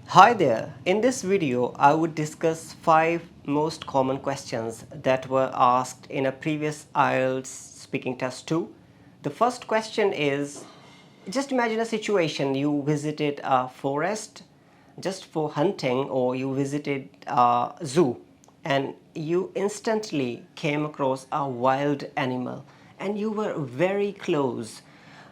Hi there. In this video, I would discuss 5 most common questions that were asked in a previous IELTS speaking test 2. The first question is, just imagine a situation you visited a forest just for hunting, or you visited a zoo and you instantly came across a wild animal and you were very close.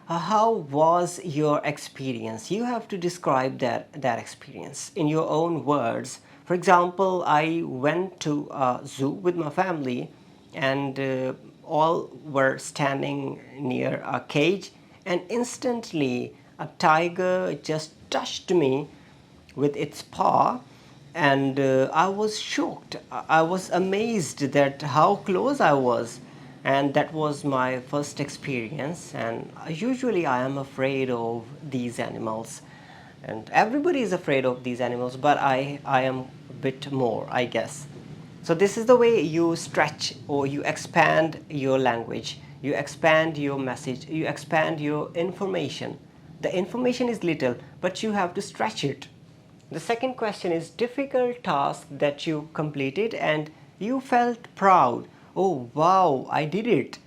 How was your experience? You have to describe that experience in your own words. For example, I went to a zoo with my family, and all were standing near a cage, and instantly a tiger just touched me with its paw, and I was shocked. I was amazed that how close I was, and that was my first experience. And usually I am afraid of these animals, and everybody is afraid of these animals, but I am a bit more, I guess. So this is the way you stretch or you expand your language, you expand your message, you expand your information. The information is little, but you have to stretch it. The second question is difficult task that you completed and you felt proud. Oh wow, I did it.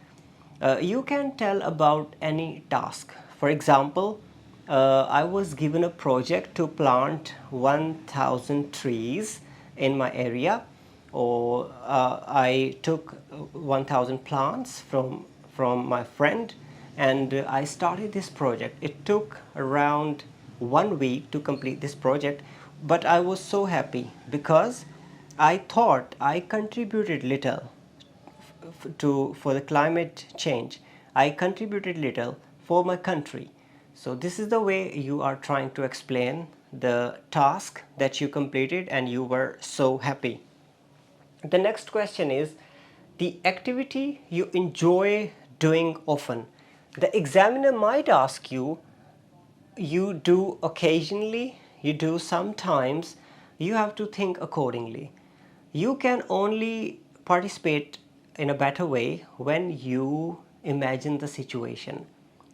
You can tell about any task. For example, I was given a project to plant 1000 trees in my area, or I took 1000 plants from my friend, and I started this project. It took around 1 week to complete this project, but I was so happy because I thought I contributed little for the climate change. I contributed little for my country. So this is the way you are trying to explain the task that you completed and you were so happy. The next question is the activity you enjoy doing often. The examiner might ask you, you do occasionally, you do sometimes. You have to think accordingly. You can only participate in a better way when you imagine the situation.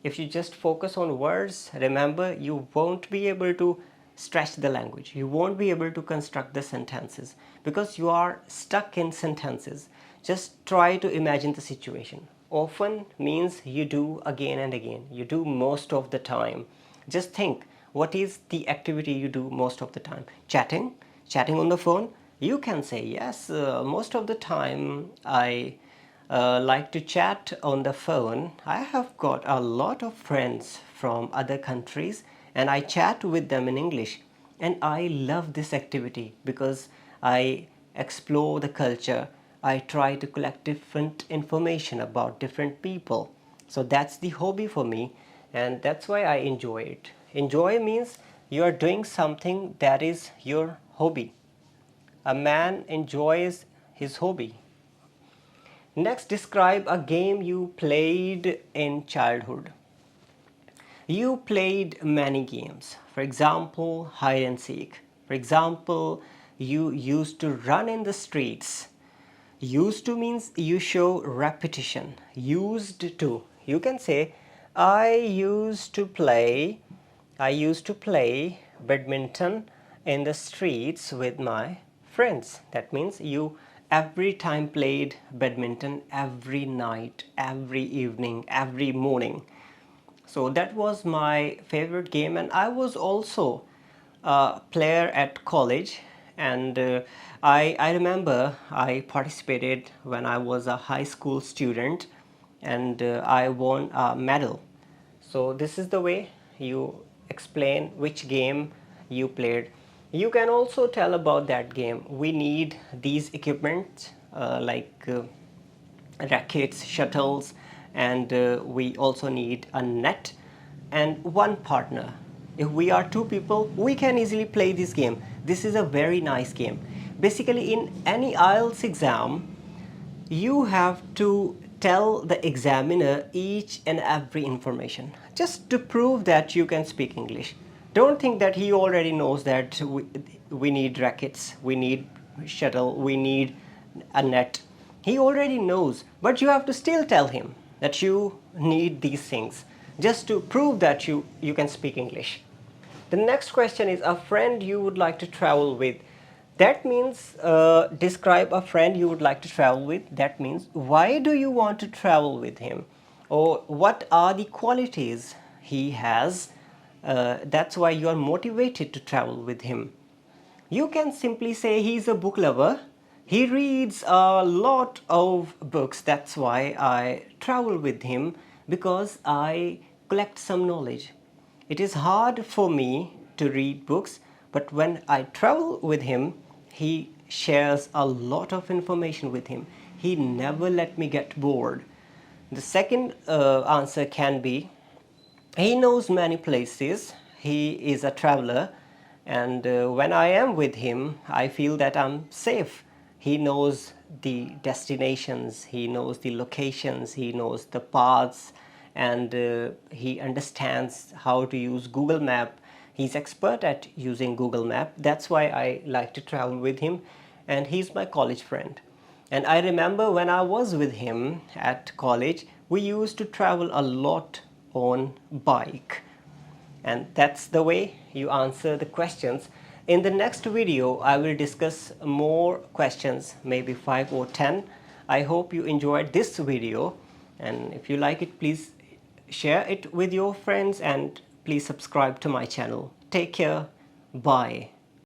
If you just focus on words, remember, you won't be able to stretch the language. You won't be able to construct the sentences because you are stuck in sentences. Just try to imagine the situation. Often means you do again and again. You do most of the time. Just think, what is the activity you do most of the time? Chatting on the phone. You can say yes, most of the time I like to chat on the phone. I have got a lot of friends from other countries and I chat with them in English, and I love this activity because I explore the culture. I try to collect different information about different people. So that's the hobby for me, and that's why I enjoy it. Enjoy means you are doing something that is your hobby. A man enjoys his hobby. Next, describe a game you played in childhood. You played many games. For example, hide and seek. For example, you used to run in the streets. Used to means you show repetition. Used to. You can say, I used to play badminton in the streets with my friends. That means you every time played badminton, every night, every evening, every morning. So that was my favorite game, and I was also a player at college. And I remember I participated when I was a high school student, and I won a medal. So this is the way you explain which game you played. You can also tell about that game. We need these equipment like rackets, shuttles, and we also need a net and one partner. If we are two people, we can easily play this game. This is a very nice game. Basically, in any IELTS exam, you have to tell the examiner each and every information just to prove that you can speak English. Don't think that he already knows that we need rackets, we need shuttle, we need a net. He already knows, but you have to still tell him that you need these things just to prove that you can speak English. The next question is a friend you would like to travel with. That means describe a friend you would like to travel with. That means why do you want to travel with him, or what are the qualities he has, that's why you are motivated to travel with him. You can simply say he's a book lover. He reads a lot of books. That's why I travel with him, because I collect some knowledge. It is hard for me to read books, but when I travel with him, he shares a lot of information with him. He never let me get bored. The second answer can be he knows many places. He is a traveler, and when I am with him, I feel that I'm safe. He knows the destinations, he knows the locations, he knows the paths, and he understands how to use Google Map. He's expert at using Google Map. That's why I like to travel with him, and he's my college friend. And I remember when I was with him at college, we used to travel a lot on bike. And that's the way you answer the questions. In the next video, I will discuss more questions, maybe 5 or 10. I hope you enjoyed this video, and if you like it, please share it with your friends, and please subscribe to my channel. Take care. Bye.